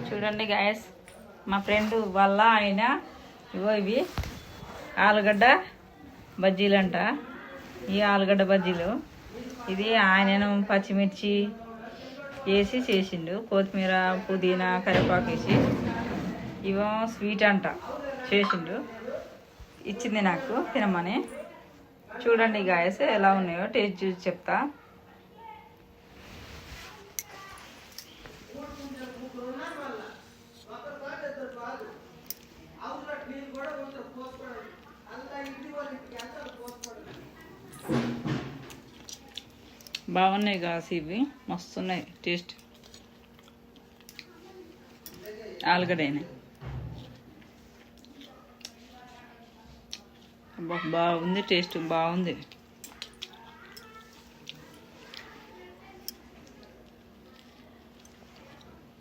చూడండి గాయస్, మా ఫ్రెండ్ వాళ్ళ ఆయన ఇవి ఆలుగడ్డ బజ్జీలంట. ఈ ఆలుగడ్డ బజ్జీలు ఇది ఆయన పచ్చిమిర్చి వేసి చేసిండు, కొత్తిమీర పుదీనా కరివేపాకు వేసి. ఇవో స్వీట్ అంట చేసిండు, ఇచ్చింది నాకు తినమని. చూడండి గాయస్ ఎలా ఉన్నాయో టేస్ట్ చూసి చెప్తా. బాగున్నాయి కాసి, ఇవి మస్తున్నాయి టేస్ట్. ఆలుగడ్డనే బాగుంది, టేస్ట్ బాగుంది.